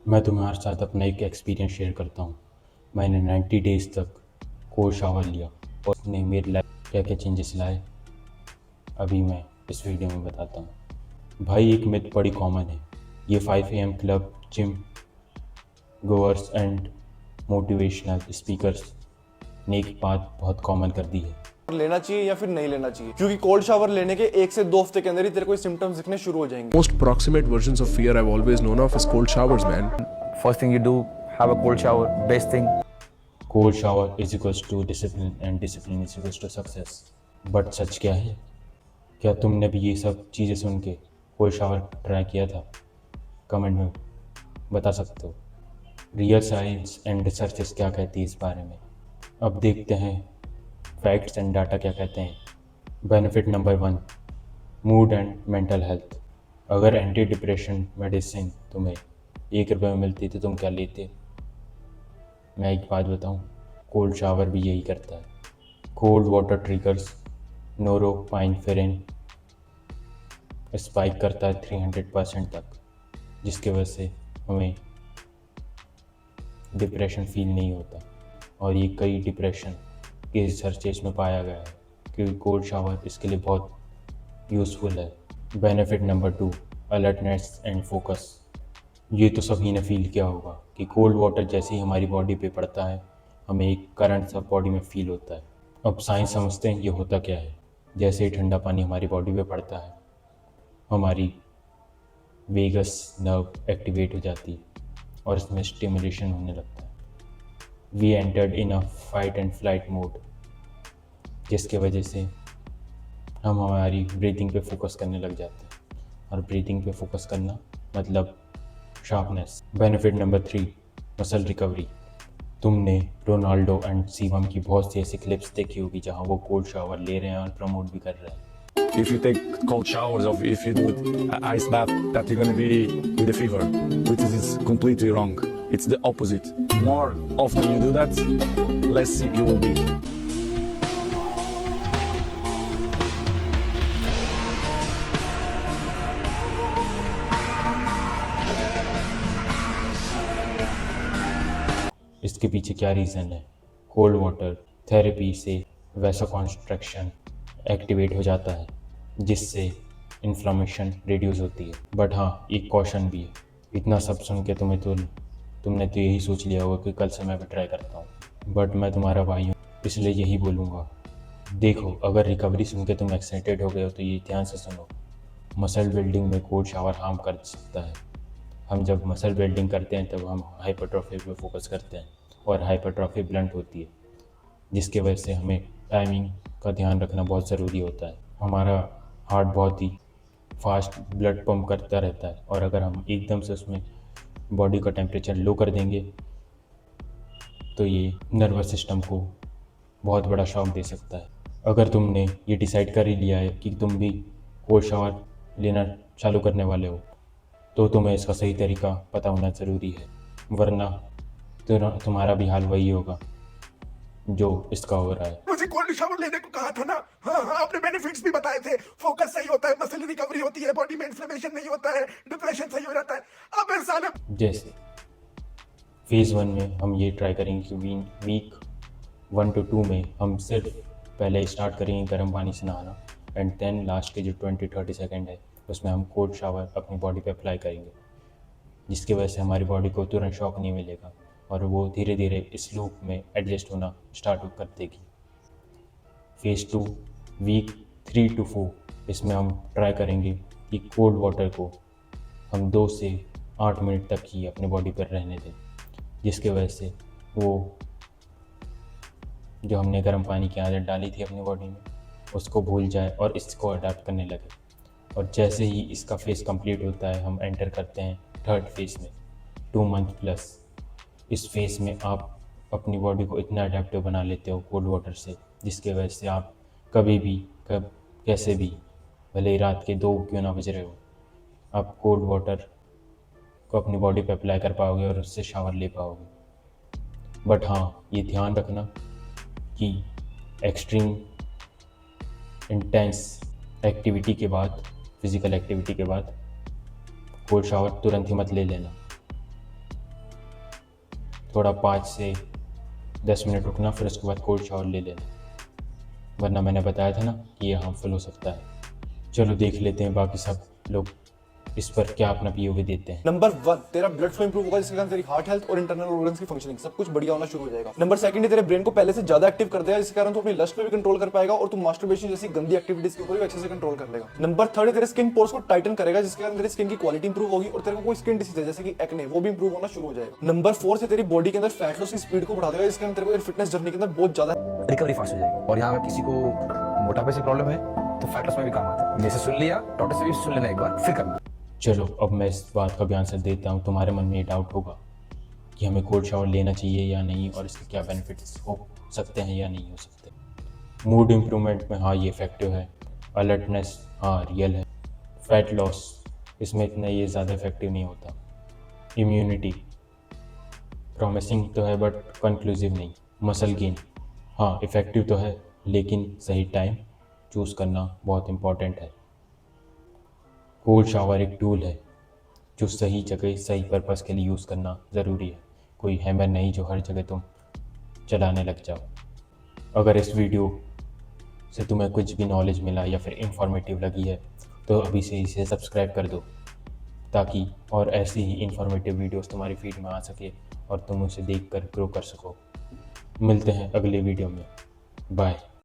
मैं तुम्हारे साथ अपना एक एक्सपीरियंस शेयर करता हूँ। मैंने 90 डेज़ तक कोल्ड शावर लिया और उसने मेरी लाइफ क्या क्या चेंजेस लाए, अभी मैं इस वीडियो में बताता हूँ। भाई, एक मिथ बड़ी कॉमन है। ये 5 AM club, gym goers and motivational speakers ने एक बात बहुत कॉमन कर दी है। लेना चाहिए या फिर नहीं लेना चाहिए, क्योंकि कोल्ड शावर लेने के 1 से 2 हफ्ते के अंदर ही तेरे को सिम्टम्स दिखने शुरू हो जाएंगे। Most proximate versions of fear I've always known of is cold showers, man. First thing you do, have a cold shower. Best thing. Cold shower is equals to discipline and discipline is equals to success. But सच क्या है? क्या तुमने भी ये सब चीज़ें सुन के कोल्ड शावर ट्राई किया था? कमेंट में बता सकते हो। रियल साइंस एंड रिसर्चेस क्या कहती है इस बारे में। अब देखते हैं फैक्ट्स एंड डाटा क्या कहते हैं। Benefit number 1, mood and mental health. अगर एंटी डिप्रेशन मेडिसिन तुम्हें ₹1 में मिलती तो तुम क्या लेते? मैं एक बात बताऊं, कोल्ड शावर भी यही करता है। कोल्ड वाटर ट्रिगर्स नोरोपाइनफ्रिन स्पाइक करता है 300% तक, जिसकी वजह से हमें डिप्रेशन फील नहीं होता। और ये कई डिप्रेशन के रिसर्चेस में पाया गया है कि कोल्ड शावर इसके लिए बहुत यूज़फुल है। Benefit number 2, alertness and focus. ये तो सभी ने फील किया होगा कि कोल्ड वाटर जैसे ही हमारी बॉडी पे पड़ता है हमें एक करंट सा बॉडी में फील होता है। अब साइंस समझते हैं ये होता क्या है। जैसे ही ठंडा पानी हमारी बॉडी पे पड़ता है हमारी वेगस नर्व एक्टिवेट हो जाती है और इसमें स्टिमुलेशन होने लगता है। We entered in a fight and flight mode, जिसके वजह से हम हमारी ब्रीथिंग पे फोकस करने लग जाते हैं। और ब्रीथिंग पे फोकस करना मतलब sharpness. Benefit number 3, muscle recovery. तुमने रोनाल्डो एंड शिवम की बहुत सी ऐसी क्लिप्स देखी होगी जहां वो कोल्ड शावर ले रहे हैं और प्रमोट भी कर रहे हैं। If you take cold showers or if you do ice bath, that you're going to be with a fever, which is completely wrong. It's the opposite. More often you do that, less sick you will be. इसके पीछे क्या reason है? Cold water therapy से वैसोकॉन्स्ट्रक्शन activate हो जाता है, जिससे inflammation reduce होती है। बट हाँ, एक कॉशन भी है। इतना सब सुन के तुमने तो यही सोच लिया होगा कि कल से मैं भी ट्राई करता हूँ। बट मैं तुम्हारा भाई हूँ, इसलिए यही बोलूँगा। देखो, अगर रिकवरी सुन के तुम एक्साइटेड हो गए हो तो ये ध्यान से सुनो। मसल बिल्डिंग में कोल्ड शावर हार्म कर सकता है। हम जब मसल बिल्डिंग करते हैं तब हम हाइपरट्रॉफी पे फोकस करते हैं और हाइपरट्रॉफी ब्लंट होती है, जिसके वजह से हमें टाइमिंग का ध्यान रखना बहुत ज़रूरी होता है। हमारा हार्ट बहुत ही फास्ट ब्लड पंप करता रहता है और अगर हम एकदम से उसमें बॉडी का टेम्परेचर लो कर देंगे तो ये नर्वस सिस्टम को बहुत बड़ा शॉक दे सकता है। अगर तुमने ये डिसाइड कर ही लिया है कि तुम भी कोल्ड शावर लेना चालू करने वाले हो तो तुम्हें इसका सही तरीका पता होना ज़रूरी है, वरना तुम्हारा भी हाल वही होगा जो इसका हो रहा है। मुझे कोल्ड शावर लेने को कहा था ना। हाँ हाँ, आपने बेनिफिट्स भी बताए थे। फोकस सही होता है, मसल रिकवरी होती है, बॉडी में इन्फ्लेमेशन नहीं होता है, डिप्रेशन सही हो जाता है। अब इंसान जैसे फेज़ 1 में हम ये ट्राई करेंगे कि वीक 1 to 2 में हम सिर्फ पहले स्टार्ट करेंगे गर्म पानी से नहाना एंड देन लास्ट के जो 20-30 सेकेंड है उसमें हम कोल्ड शावर अपनी बॉडी पे अप्लाई करेंगे, जिसकी वजह से हमारी बॉडी को तुरंत शॉक नहीं मिलेगा और वो धीरे धीरे इस लूप में एडजस्ट होना स्टार्ट कर देगी। फेज़ 2 वीक 3 to 4 इसमें हम ट्राई करेंगे कि कोल्ड वाटर को हम 2 से 8 मिनट तक ही अपने बॉडी पर रहने दें, जिसके वजह से वो जो हमने गर्म पानी की आदत डाली थी अपनी बॉडी में उसको भूल जाए और इसको अडाप्ट करने लगे। और जैसे ही इसका फेज़ कंप्लीट होता है हम एंटर करते हैं थर्ड फेज़ में, 2 मंथ प्लस। इस फेज़ में आप अपनी बॉडी को इतना अडेप्टिव बना लेते हो कोल्ड वाटर से, जिसके वजह से आप कभी भी कैसे भी, भले ही रात के 2 क्यों ना बज रहे हो, आप कोल्ड वाटर को अपनी बॉडी पे अप्लाई कर पाओगे और उससे शावर ले पाओगे। बट हाँ, ये ध्यान रखना कि एक्सट्रीम इंटेंस एक्टिविटी के बाद, फिज़िकल एक्टिविटी के बाद कोल्ड शावर तुरंत ही मत ले लेना। थोड़ा 5 से 10 मिनट रुकना, फिर उसके बाद कोल्ड शावर ले लेना, वरना मैंने बताया था ना कि ये हार्मफुल हो सकता है। चलो देख लेते हैं बाकी सब लोग इस पर क्या अपना पीओवी देते हैं। नंबर 1, तेरा ब्लड फ्लो इंप्रूव होगा, जिसके कारण तेरी हार्ट हेल्थ और इंटरनल ऑर्गन्स की फंक्शनिंग सब कुछ बढ़िया होना शुरू हो जाएगा। नंबर 2, तेरे ब्रेन को पहले से ज्यादा एक्टिव कर देगा, जिसके कारण तू अपनी लस्ट पे भी कंट्रोल कर पाएगा और तू मास्टरबेशन जैसी गंदी एक्टिविटीज के ऊपर भी अच्छे से कंट्रोल कर लेगा। नंबर 3, तेरे स्किन पोर्स को टाइटन करेगा, जिसके कारण तेरी स्किन की क्वालिटी इंप्रूव होगी और तेरे को कोई स्किन डिसीज है जैसे कि एक्ने वो भी इंप्रूव होना शुरू हो जाएगा। नंबर 4 से तेरी बॉडी के अंदर फैट लॉस की स्पीड को बढ़ा देगा, जिसके कारण तेरे को फिटनेस जर्नी के अंदर बहुत ज्यादा रिकवरी फास्ट हो जाएगी। और यहाँ अगर किसी को मोटापे से प्रॉब्लम है तो फैट लॉस में भी काम आता है। जैसे सुन लिया, डॉक्टर से भी सुन लेना एक बार, फिर करना। चलो अब मैं इस बात का भी आंसर देता हूँ। तुम्हारे मन में ये डाउट होगा कि हमें कोल्ड शावर लेना चाहिए या नहीं, और इसके क्या बेनिफिट्स हो सकते हैं या नहीं हो सकते। मूड इम्प्रूवमेंट में हाँ ये इफेक्टिव है। अलर्टनेस हाँ रियल है। फैट लॉस इसमें इतना ये ज़्यादा इफेक्टिव नहीं होता। इम्यूनिटी प्रॉमिसिंग तो है बट कंक्लूसिव नहीं। मसल गेन हाँ इफ़ेक्टिव तो है, लेकिन सही टाइम चूज़ करना बहुत इम्पॉर्टेंट है। कोल्ड शावर एक टूल है जो सही जगह सही पर्पस के लिए यूज़ करना ज़रूरी है। कोई हैमर नहीं जो हर जगह तुम चलाने लग जाओ। अगर इस वीडियो से तुम्हें कुछ भी नॉलेज मिला या फिर इंफॉर्मेटिव लगी है तो अभी से इसे सब्सक्राइब कर दो, ताकि और ऐसी ही इंफॉर्मेटिव वीडियोस तुम्हारी फीड में आ सके और तुम उसे देखकर ग्रो कर सको। मिलते हैं अगले वीडियो में। बाय।